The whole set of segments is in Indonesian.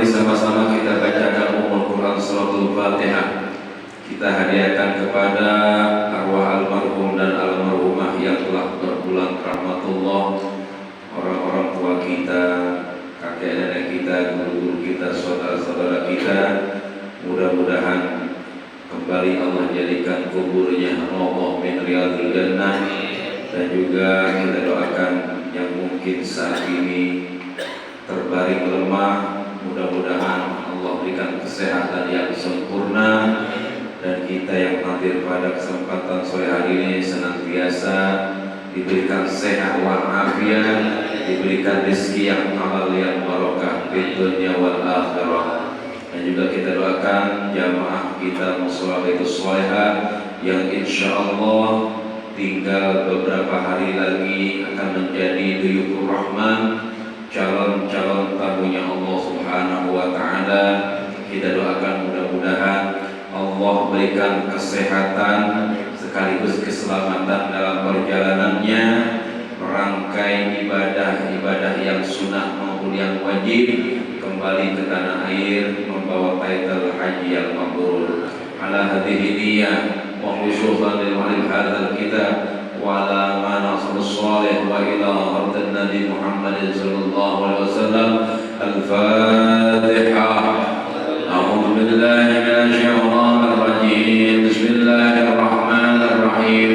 Mari sama-sama kita bacakan Ummul Quran Suratul Fatihah. Kita hadiahkan kepada arwah almarhum dan almarhumah yang telah berpulang rahmatullah, orang-orang tua kita, kakek nenek kita, guru-guru kita, saudara-saudara kita. Mudah-mudahan kembali Allah jadikan kuburnya rawdah min riyadil jannah, dan juga kita doakan yang mungkin saat ini terbaring lemah, mudah-mudahan Allah berikan kesehatan yang sempurna, dan kita yang hadir pada kesempatan sore hari ini senantiasa diberikan sehat walafiat, diberikan rezeki yang halal yang barokah di dunia wal akhirah. Dan juga kita doakan jamaah kita musholahaitus sholihah yang insyaallah tinggal beberapa hari lagi akan menjadi duyufur rahman, calon-calon tamunya Allah Subhanahu wa taala. Kita doakan mudah-mudahan Allah berikan kesehatan sekaligus keselamatan dalam perjalanannya, merangkai ibadah-ibadah yang sunnah maupun yang wajib, kembali ke tanah air membawa title haji yang mabrur. Ala hadhihi niyyah wa khusyu'an lil hadzal kitab wa ala manasibus shalih wa ila hardin nabi Muhammad sallallahu alaihi wasallam. Al-Fatihah. A'udzu billahi minasy syaithanir rajim. Bismillahirrahmanirrahim.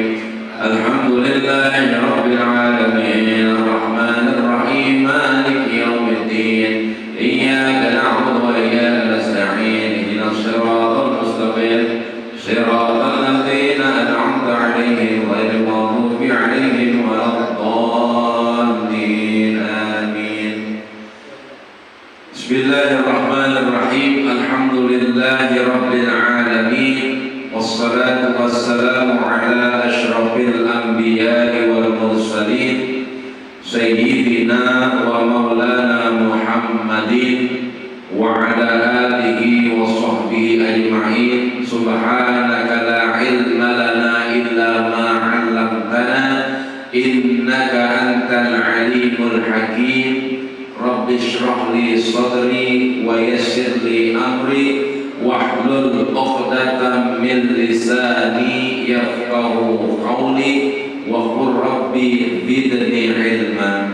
Alhamdulillahi rabbil alamin, arrahmanir rahim, maliki yaumiddin. Iyyaka na'budu wa iyyaka nasta'in. Ihdinas siratal mustaqim. Siratal ladzina an'amta 'alaihim ghairil maghdubi 'alaihim waladdallin. Amin. Bismillahirrahmanirrahim. Alhamdulillahi rabbil alamin. Wassalatu wassalamu ala asyrafil anbiya'i wal mursalin sayyidina wa maulana Muhammadin wa ala alihi wa sahbihi ajma'in. Subhanaka la ilma lana illa ma 'allamtana innaka antal alimul hakim. Rabbi shrah li sadri wa yassir li amri wahlul 'uqdatam min lisani yafqahu qawli wa qur rabbi zidni ilma.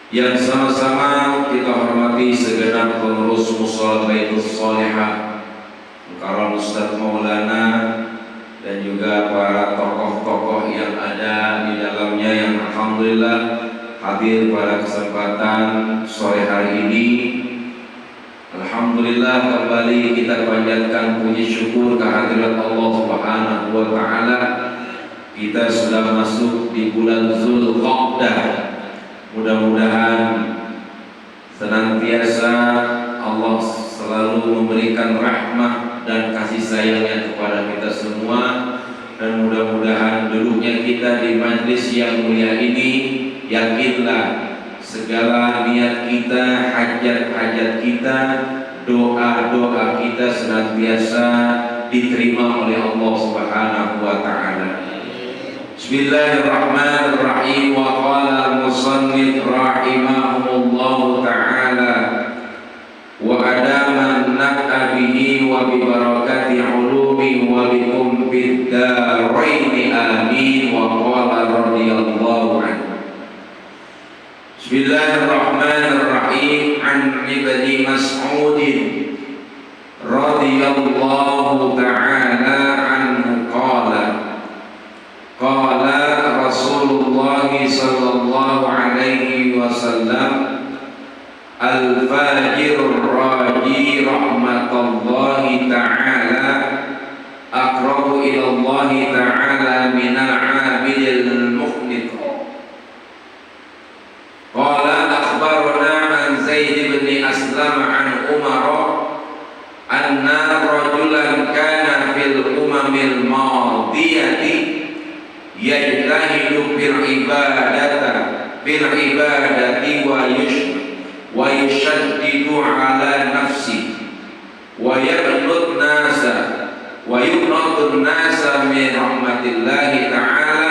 Yang sama-sama kita hormati segenap pengurus Musholah Baitus Sholihah, Karam Ustaz Maulana, dan juga para tokoh-tokoh yang ada di dalamnya yang alhamdulillah hadir pada kesempatan sore hari ini. Alhamdulillah kembali kita panjatkan puji syukur kehadirat Allah Subhanahu wa taala. Kita sudah masuk di bulan Zulqa'dah. Mudah-mudahan senantiasa Allah selalu memberikan rahmat dan kasih sayangnya kepada kita semua, dan mudah-mudahan duduknya kita di majlis yang mulia ini, yakinlah segala niat kita, hajat-hajat kita, doa-doa kita senantiasa diterima oleh Allah Subhanahu wa taala. Bismillahirrahmanirrahim. Wa qala al-musannif rahimahullahu taala wa adaman naf'a bihi wa bi barakati ulumi wa bikum fid darain amin. Wa qala radhiyallahu anhu. Bismillahirrahmanirrahim. An Ibni Mas'ud radhiyallahu ta'ala anhu qala qala Rasulullah sallallahu alaihi wasallam al-fajirur raji rahmatullahi ta'ala aqrabu ila Allah ta'ala minal 'abidil muqnit. Qala akhbarana an Zaid bin Aslam an Umar anna rajulan kana fil umamil madiyati yajtahidu fil ibadati wa yushaddidu ala nafsi wa yaqnut nasa min rahmatillahi ta'ala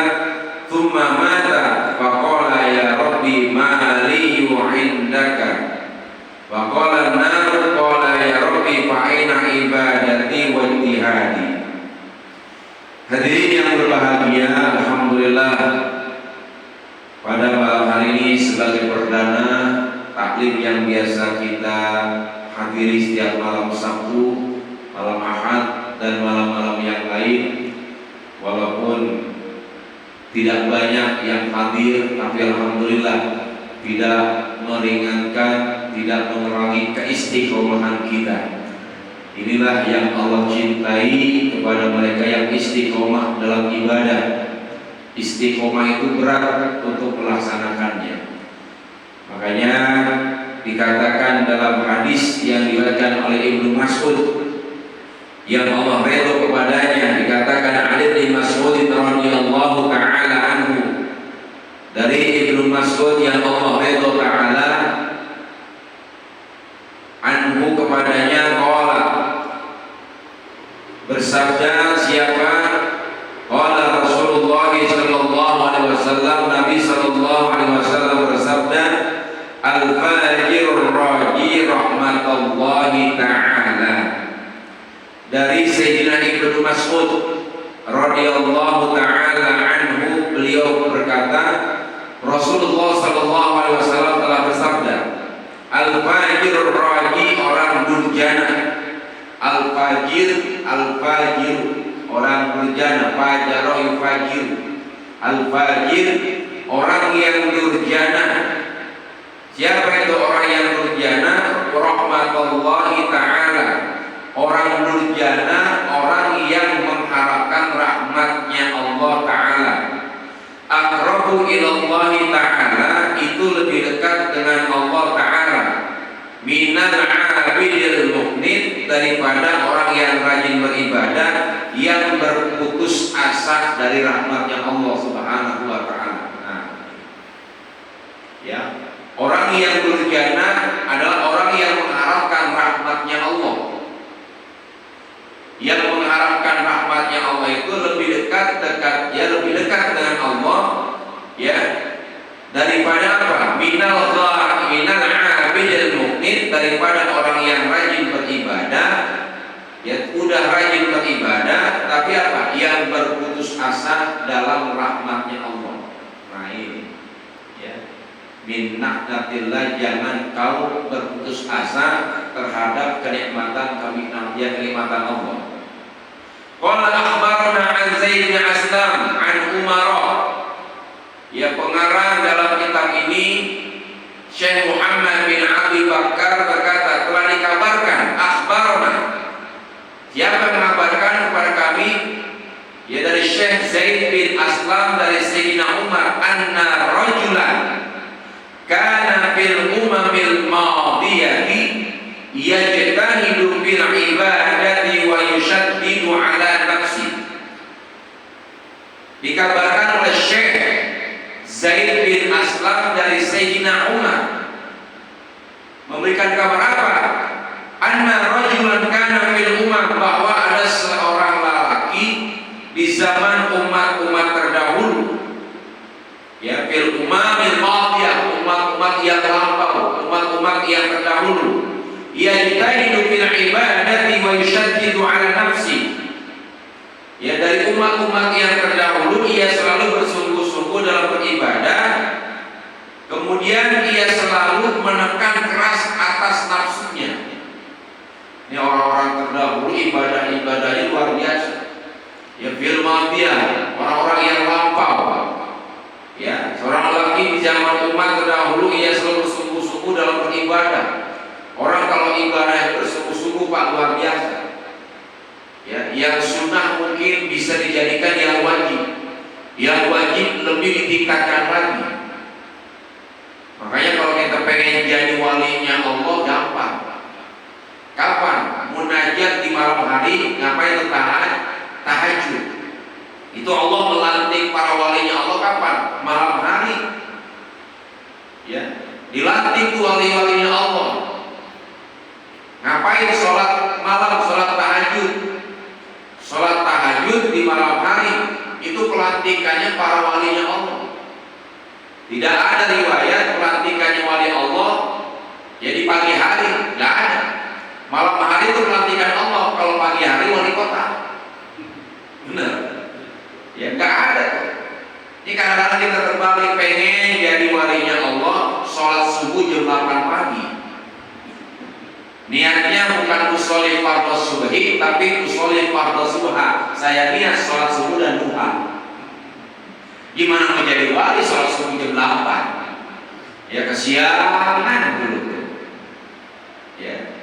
thumma mata faqala ya rabbi ma li indaka Wa qala an-nar qala ya rabbi fa aina ibadati wa ijtihadi. Hadirin yang berbahagia, alhamdulillah pada malam hari ini sebagai perdana taklim yang biasa kita hadiri setiap malam Sabtu, malam Ahad dan malam-malam yang lain, walaupun tidak banyak yang hadir, tapi alhamdulillah tidak meringankan, tidak mengurangi keistiqomahan kita. Inilah yang Allah cintai kepada mereka yang istiqomah dalam ibadah. Istiqomah itu berat untuk melaksanakannya. Makanya dikatakan dalam hadis yang diriwayatkan oleh Ibnu Mas'ud yang Allah ridho kepadanya, dikatakan Ali bin Mas'ud radhiyallahu taala anhu, dari Ibnu Mas'ud yang Allah ridho taala anhu kepadanya, qala, bersabda siapa? Qala Rasulullah sallallahu alaihi wasallam, Nabi sallallahu alaihi wasallam bersabda, al-fajirur raji rahmatullahi ta'ala. Dari Sayyidina Ibnu Mas'ud radhiyallahu ta'ala anhu, beliau berkata, Rasulullah sallallahu alaihi wasallam telah bersabda, al-fajirur raji, orang durjana. Al-fajir, al-fajir, orang durjana. Fajaro yufajir. Al-fajir, orang yang durjana. Siapa itu orang yang durjana? Rahmatullahi ta'ala. Orang durjana, orang yang mengharapkan rahmatnya Allah ta'ala. Aqrabu ilallahi ta'ala, itu lebih dekat dengan Allah ta'ala. Minal abidil mu'min, daripada orang yang rajin beribadah, yang berputus asa dari rahmatnya Allah subhanahu wa ta'ala. Nah, ya, orang yang durjana adalah orang yang mengharapkan rahmatnya Allah. Yang mengharapkan rahmatnya Allah itu lebih dekat dengan Allah, ya, daripada apa? Minal abidil mu'min, daripada orang yang rajin beribadah, ya, udah rajin beribadah, tapi apa? Yang berputus asa dalam rahmatnya Allah. Nah ini, ya, min na'natillah, jangan kau berputus asa terhadap kenikmatan kenikmatan Allah. Qala akhbarana an Zaid bin Aslam an Umara. Ya, pengarang dalam kitab ini Syekh Muhammad bin Abi Bakar berkata, telah dikabarkan, akhbarana, siapa mengabarkan kepada kami? Ya, dari Syekh Zaid bin Aslam, dari Sayyidina Umar, anna rajulan kana fil umamil madiyati yajtahidu fil ibadati wa yushaddidu ala nafsi. Dikabarkan oleh Syekh Zaid bin Aslam dari Sayyidina Umar, memberikan kabar apa? Anna rajulan kana fil umam, bahwa ada seorang lelaki di zaman umat-umat terdahulu, ya, fil umamil madiyah, umat-umat yang lampau, umat-umat yang terdahulu, yajtahidu fil ibadati wa yushaddidu ala nafsi. Ya, dari umat-umat yang terdahulu ia selalu bersungguh-sungguh dalam beribadah, kemudian ia selalu menekan keras atas nafsunya. Ini orang-orang terdahulu ibadahnya luar biasa. Ya, fil madiyah, orang-orang yang lampau. Ya, seorang lelaki di zaman umat terdahulu ia selalu bersungguh-sungguh dalam beribadah. Orang kalau ibadah bersungguh-sungguh Pak, luar biasa. Ya, yang sunnah mungkin bisa dijadikan yang wajib lebih ditingkatkan lagi. Makanya kalau kita pengen jadi walinya Allah gampang. Kapan? Munajat di malam hari, ngapain? Tahajud. Itu Allah melantik para walinya Allah kapan? Malam hari. Ya, dilantik tuh wali-walinya Allah. Ngapain? Sholat malam, sholat tahajud. Sholat tahajud di malam hari, itu pelantikannya para walinya Allah. Tidak ada riwayat pelantikannya wali Allah Jadi pagi hari nggak ada. Malam hari itu pelantikan Allah. Kalau pagi hari wali kota. Benar? Ya nggak ada tuh. Ini kadang-kadang kita terbalik, pengen jadi walinya Allah, sholat subuh jam 8 pagi. Niatnya bukan usolli fardhu subhi, tapi usolli fardhu subha. Saya niat sholat subuh dan duha. Gimana mau jadi wali sholat subuh jam 8? Ya kesiangan dulu tuh. Ya.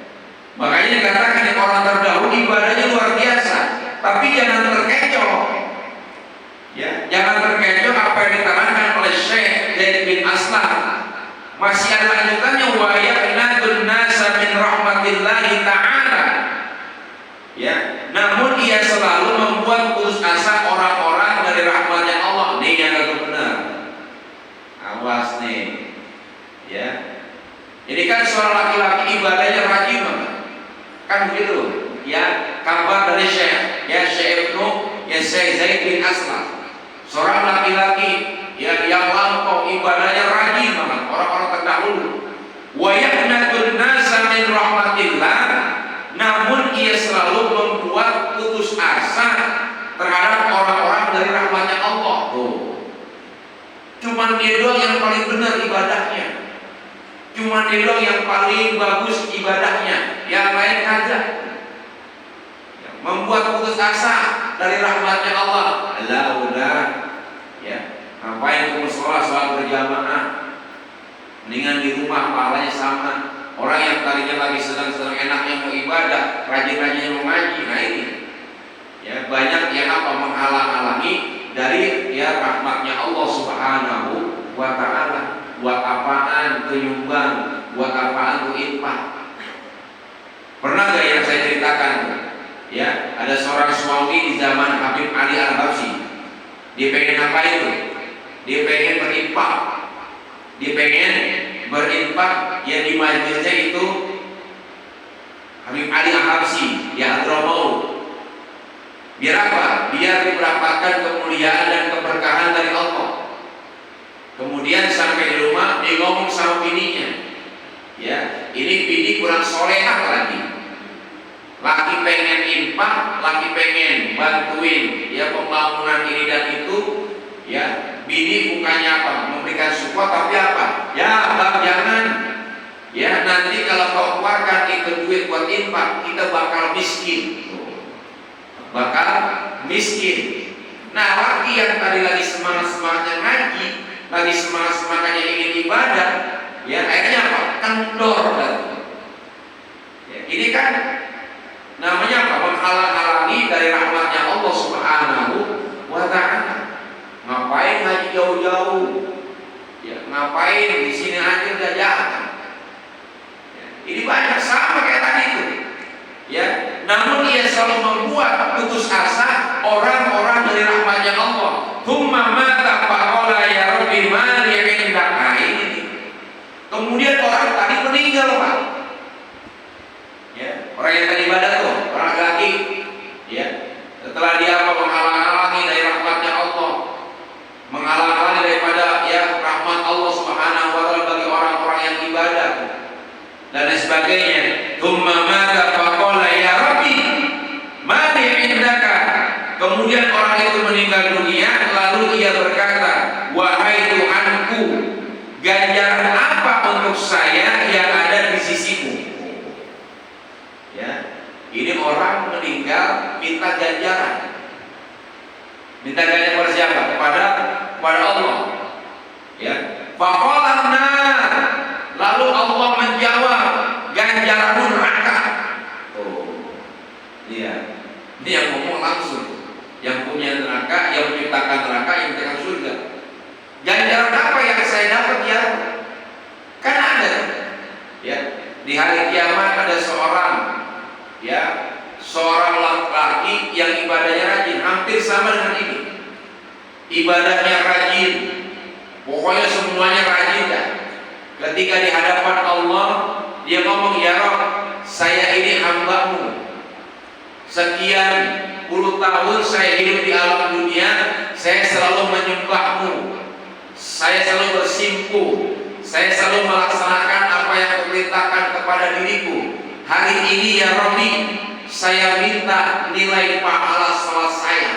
Makanya dikatakan orang terdahulu ibadahnya luar biasa, tapi jangan terkecoh. Ya, jangan terkecoh apa yang diterangkan oleh Syekh Zaid bin Aslam. Masih ada lanjutannya, wa yaqnadun nasa min rahmatillahi ta'ala. Ya, namun ia selalu membuat putus asa orang-orang dari rahmatnya Allah. Nih yang agak benar. Awas nih. Ya. Ini kan seorang laki-laki ibadahnya rajin banget. Kan begitu. Ya, kabar dari Syekh, ya Syekh Ibnu, ya Syekh Zaid bin Aslam. Seorang laki-laki yang lampau ibadahnya rajin banget, orang-orang terdahulu. Wa yaqnatun nasa min rahmatillah, namun ia selalu membuat putus asa terhadap orang-orang dari rahmatnya Allah. Tuh. Cuman dia doang yang paling benar ibadahnya. Cuman dia doang yang paling bagus ibadahnya, yang lain kagak. Membuat putus asa dari rahmatnya Allah. Allah udah, ya. Ngapain ke musola sholat berjamaah? Mendingan di rumah pahalanya sama. Orang yang tadinya lagi senang-senang enaknya mau ibadah, rajin-rajinnya mau ngaji. Nah ini, ya banyak yang apa menghalang-halangi dari ya rahmatnya Allah Subhanahu wa Ta'ala. Buat apaan tuh nyumbang? Buat apaan tuh infak? Pernah gak yang saya ceritakan? Ya, ada seorang suami di zaman Habib Ali Al-Habsyi. Dia pengen apa itu? Dia pengen berinfak. Dia pengen berinfak yang di majlisnya itu Habib Ali Al-Habsyi, ya Hadramaut. Biar apa? Biar mendapatkan kemuliaan dan keberkahan dari Allah. Kemudian sampai di rumah dia ngomong sama bininya, ya ini bini kurang solehah lagi. Laki pengen infak, laki pengen bantuin ya pembangunan ini dan itu, ya bini bukannya apa memberikan support tapi apa? Ya bang jangan, ya nanti kalau kau keluarkan itu duit buat infak kita bakal miskin, bakal miskin. Nah laki yang tadi lagi semangat-semangatnya ngaji, lagi semangat-semangatnya ingin ibadah, ya akhirnya apa? Kendor dan ya, ini kan namanya apa? Menghalang-halangi dari rahmatnya Allah Subhanahu wa Ta'ala. Ngapain ngaji jauh-jauh? Ya, ngapain di sini aja udah jalan? Ya, ini banyak sama kayak tadi itu. Ya, namun ia selalu membuat putus asa orang-orang dari rahmatnya Allah. Tsumma mata faqala ya Rabbi ma li indaka ini. Kemudian orang tadi meninggal, Pak. Ya, orang yang tadi ibadah tuh, orang laki, ya, setelah dia menghalang-halangi dari rahmatnya Allah, menghalang-halangi daripada ya rahmat Allah Subhanahu wa Ta'ala bagi orang-orang yang ibadah dan lain sebagainya. Tsumma mata faqala ya Rabbi ma li indaka. Kemudian orang itu meninggal dunia, lalu ia berkata, wahai Tuhanku, ganjaran apa untuk saya yang ada di sisimu? Ya, ini orang meninggal minta ganjaran. Minta ganjaran kepada siapa? Kepada Allah. Ya. Faqalanna, lalu Allah menjawab, ganjaranmu neraka. Oh. Iya. Ini yang ngomong langsung. Yang punya neraka, yang menciptakan neraka, yang menciptakan surga. Ganjaran apa yang saya dapat ya? Kan ada. Ya. Di hari kiamat ada seorang, ya, seorang laki-laki yang ibadahnya rajin, hampir sama dengan ini. Ibadahnya rajin, pokoknya semuanya rajin dah. Ketika di hadapan Allah, dia ngomong, ya Rabb, saya ini hambamu. Sekian puluh tahun saya hidup di alam dunia, saya selalu menyembahmu, saya selalu bersimpuh, saya selalu melaksanakan apa yang kuperintahkan kepada diriku. Hari ini ya Rabbi, saya minta nilai pahala salat saya.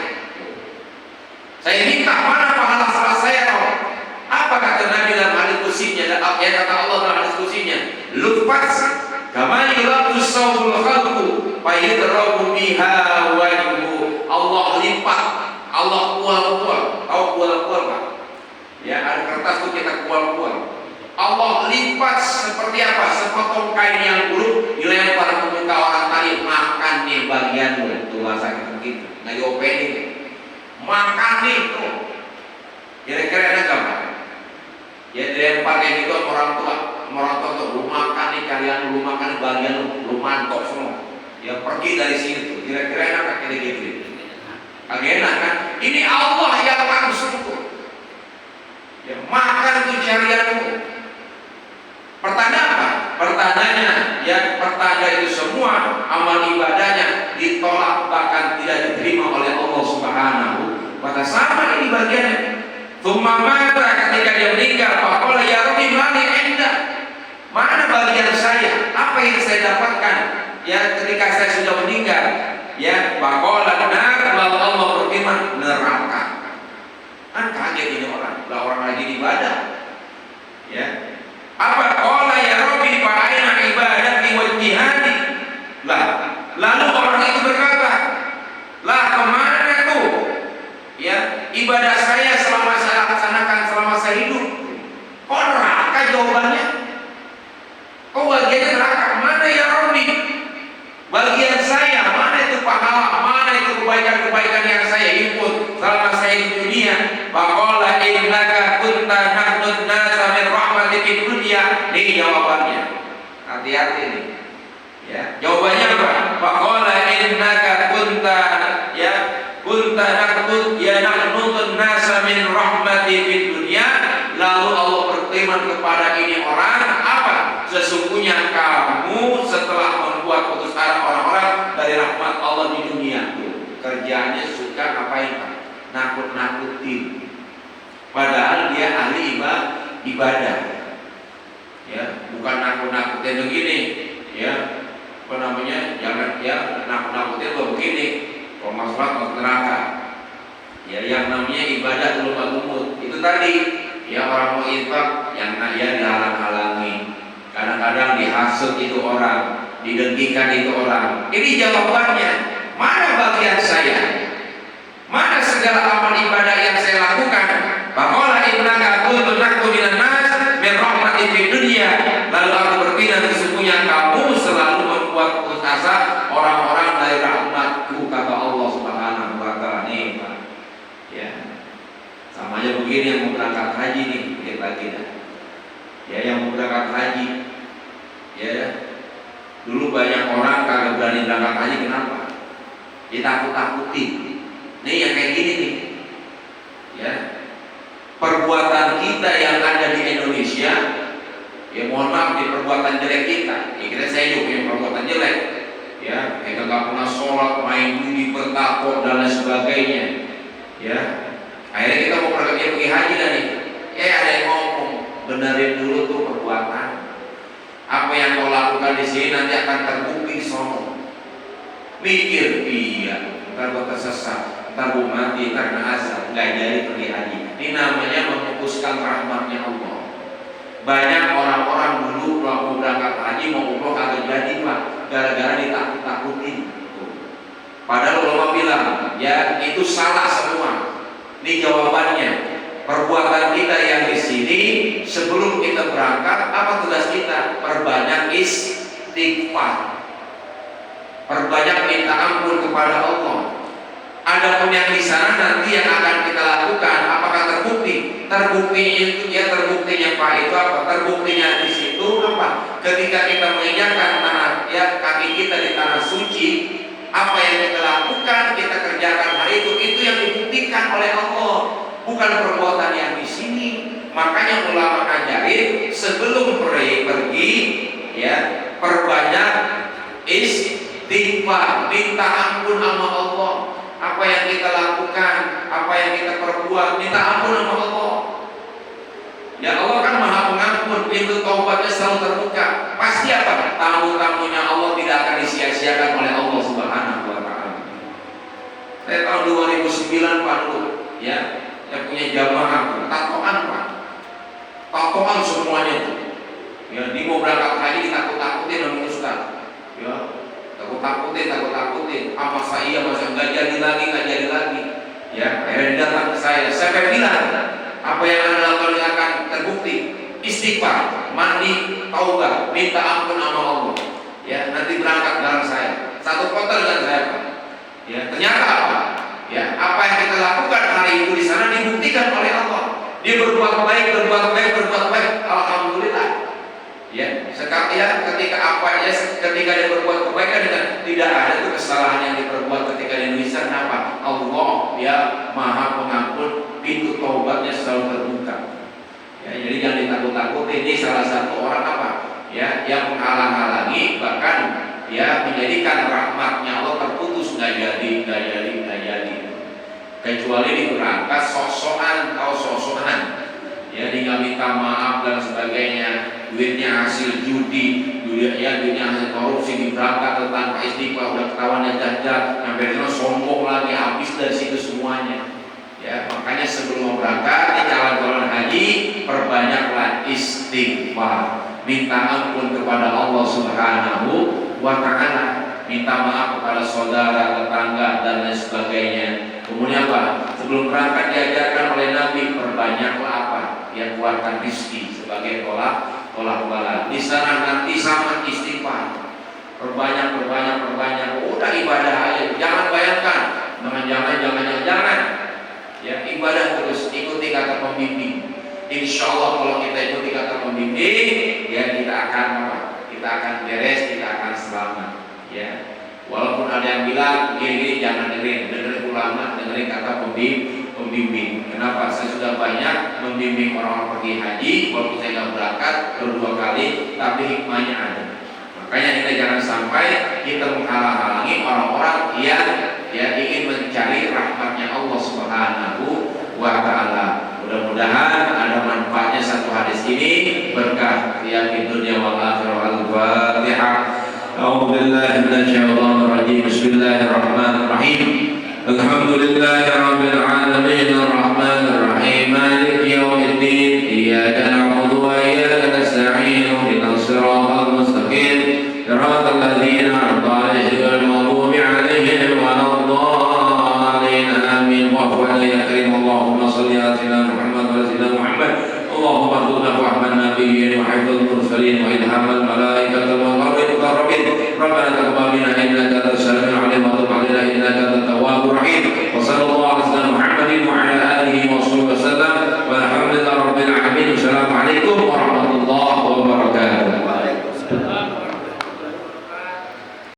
Saya minta mana pahala salat saya, Rob? Apa kata Nabi dalam hadis kutsinya? Ya kata Allah dalam hadis kutsinya, lufat kama yulaqu sawbul khalqu fayudrabu biha wajhu. Allah lipat, Allah kual-kual. Tahu kual-kual Pak? Ya, ada kertas tuh kita kual-kual. Allah lipat seperti apa? Sepotong kain yang buruk dilempar ke muka orang tadi. Makan nih bagianmu. Tuh bahasa kita begitu. Nggak diopenin. Makan nih tuh. Kira-kira enak gak Pak? Ya dilempar kayak gitu sama orang tua. Sama orang tua tuh, lu makan nih kalian, lu makan nih bagian lu mantok semua. Ya pergi dari sini tuh. Kira-kira enak gak kayak gitu? Agak enak kan? Ini Allah yang langsung tuh. Ya makan tuh carianmu. Pertanda apa? Pertandanya, ya pertanda itu semua amal ibadahnya ditolak bahkan tidak diterima oleh Allah Subhanahu wa ta'ala. Sama ini bagiannya. Tsumma mata, ketika dia meninggal, faqala ya Rabbi mali inda. Mana bagian saya? Apa yang saya dapatkan? Ya ketika saya sudah meninggal, ya faqala nar, lalu Allah berfirman neraka. Kan kaget ini orang, lah orang lagi ibadah. Ya. Apa qala ya Rabbi fa aina ibadati wa jihadi? Lah, lalu orang itu berkata, "Lah kemana tuh? Ya, ibadah saya selama saya laksanakan selama saya hidup." Kok neraka jawabannya? Kok bagiannya neraka? Mana ya Rabbi? Bagian saya, mana itu pahala, mana itu kebaikan-kebaikan yang saya himpun selama saya di dunia? Faqala innaka kunta nahnud nasa min rahmatik dunya. Ini jawabannya. Hati-hati nih. Ya, jawabannya apa? Faqala innaka kunta nahnud nasa min rahmatik dunya. Lalu Allah berfirman kepada ini orang, apa? Sesungguhnya kamu setelah membuat putus asa orang-orang dari rahmat Allah di dunia, kerjaannya suka ngapain Pak? Nakut-nakutin. Padahal dia ahli ibadah. Ya, bukan nakut-nakutin begini. Ya, apa namanya? Jangan ya nakut-nakutin begini. Kalau masalah masuk neraka. Ya, yang namanya ibadah lumut. Itu tadi. Ya orang mau infak yang ya dihalang-halangi. Kadang-kadang dihasut itu orang, didengkikan itu orang. Ini jawabannya. Mana bagian saya? Mana segala amal ibadah yang saya lakukan? Faqala innaka kunta nahnu minan nas min rahmatin fid dunya. Lalu aku berfirman, sesungguhnya kamu selalu membuat putus asa orang-orang dari rahmatku, kata Allah Subhanahu wa ta'ala. Nih Pak. Ya. Sama aja begini yang mau berangkat haji nih, lihat lagi dah. Ya yang mau berangkat haji. Ya. Dulu banyak orang kagak berani berangkat haji, kenapa? Ditakut-takutin. Nih yang kayak gini nih. Ya. Perbuatan kita yang ada di Indonesia, ya mohon maaf di perbuatan jelek kita. Ya kita saya juga punya perbuatan jelek. Ya, kita nggak pernah sholat, main judi, bertakwa dan lain sebagainya. Ya. Akhirnya kita mau pergi haji dan nih. Ada yang ngomong, benerin dulu tuh perbuatan. Apa yang kau lakukan di sini nanti akan terbukti sono. Mikir, iya, ntar gua tersesat, ntar gua mati karena azab, nggak jadi pergi haji. Ini namanya memupuskan rahmatnya Allah. Banyak orang-orang dulu mau berangkat haji mau umroh kagak jadi Pak, gara-gara ditakut-takutin. Padahal ulama bilang, ya itu salah semua. Ini jawabannya. Perbuatan kita yang di sini sebelum kita berangkat, apa tugas kita? Perbanyak istighfar. Perbanyak minta ampun kepada Allah. Adapun yang di sana nanti yang akan kita lakukan, apakah terbukti? Terbuktinya itu ya terbuktinya Pak itu apa? Terbuktinya di situ apa? Ketika kita menginjakkan tanah ya kaki kita di tanah suci, apa yang kita lakukan, kita kerjakan hari itu yang dibuktikan oleh Allah, bukan perbuatan yang di sini. Makanya ulama ngajarin sebelum pergi ya perbanyak istighfar, minta ampun sama Allah. Apa yang kita lakukan, apa yang kita perbuat, minta ampun sama Allah. Ya Allah kan Maha Pengampun. pengampun, pintu taubatnya selalu terbuka. Pasti apa? Tamu-tamunya Allah tidak akan disia-siakan oleh Allah Subhanahu wa taala. Saya tahun 2009 Pak ya, yang punya jamaah tatoan Pak. Tatoan semuanya itu. Ya, di mau berangkat haji ditakut-takutin sama Ustaz. Ya, takut-takutin. Apa saya masa nggak jadi lagi. Ya, akhirnya datang ke saya. Saya bilang, apa yang Anda lakukan akan terbukti. Istighfar, mandi, taubat, minta ampun sama Allah. Ya, nanti berangkat bareng saya. Satu kota dengan saya, Pak. Ya, ternyata apa? Ya, apa yang kita lakukan hari itu di sana dibuktikan oleh Allah. Dia berbuat baik. Alhamdulillah. Ya, ketika dia berbuat kebaikan dengan tidak ada tuh kesalahan yang diperbuat ketika di Indonesia. Kenapa? Allah ya Maha Pengampun, pintu taubatnya selalu terbuka. Ya, jadi jangan ditakut-takuti. Ini salah satu orang apa? Ya, yang menghalang-halangi bahkan ya menjadikan rahmatnya Allah terputus, nggak jadi. Kecuali di berangkat sok-sokan, ya dia minta maaf dan sebagainya, duitnya hasil judi, duitnya hasil korupsi, di berangkat tanpa istighfar, udah ketahuan dan jajan, sampai itu sombong lagi, habis dari situ semuanya. Ya, makanya sebelum mau berangkat di calon haji, perbanyaklah istighfar, minta ampun kepada Allah Subhanahu wa taala, minta maaf kepada saudara, tetangga dan lain sebagainya. Kemudian apa? Sebelum berangkat diajarkan oleh Nabi, perbanyaklah apa? Yang keluarkan rizki sebagai tolak bala. Di sana nanti sama istighfar. Perbanyak. Udah ibadah aja. Jangan bayangkan. Jangan. Ya, ibadah terus. Ikuti kata pembimbing. Insya Allah kalau kita ikuti kata pembimbing, ya kita akan apa? Kita akan beres, kita akan selamat. Ya. Walaupun ada yang bilang gini jangan dengerin ulama, dengerin kata pembimbing. Kenapa? Saya sudah banyak membimbing orang-orang pergi haji, walaupun saya nggak berangkat kedua kali, tapi hikmahnya ada. Makanya kita jangan sampai kita menghalang-halangi orang-orang yang ingin mencari rahmatnya Allah Subhanahu wa taala. Mudah-mudahan ada manfaatnya satu hadis ini, berkah ya di dunia wal akhirah. Al-Fatihah. أعوذ بالله من الشيطان الرجيم. بسم الله الرحمن الرحيم. الحمد لله رب العالمين الرحمن الرحيم مالك يوم الدين إياك نعبد وإياك نستعين اهدنا الصراط المستقيم صراط الذين أنعمت عليهم غير المغضوب عليهم ولا الضالين آمين. واعف عنا يا كريم. اللهم صل على سيدنا محمد وعلى سيدنا محمد. اللهم ارزقنا فهم النبيين وحفظ المرسلين وإلهام الملائكة المقربين. ربنا تقبل منا إنك أنت السميع العليم وتب علينا إنك أنت التواب الرحيم.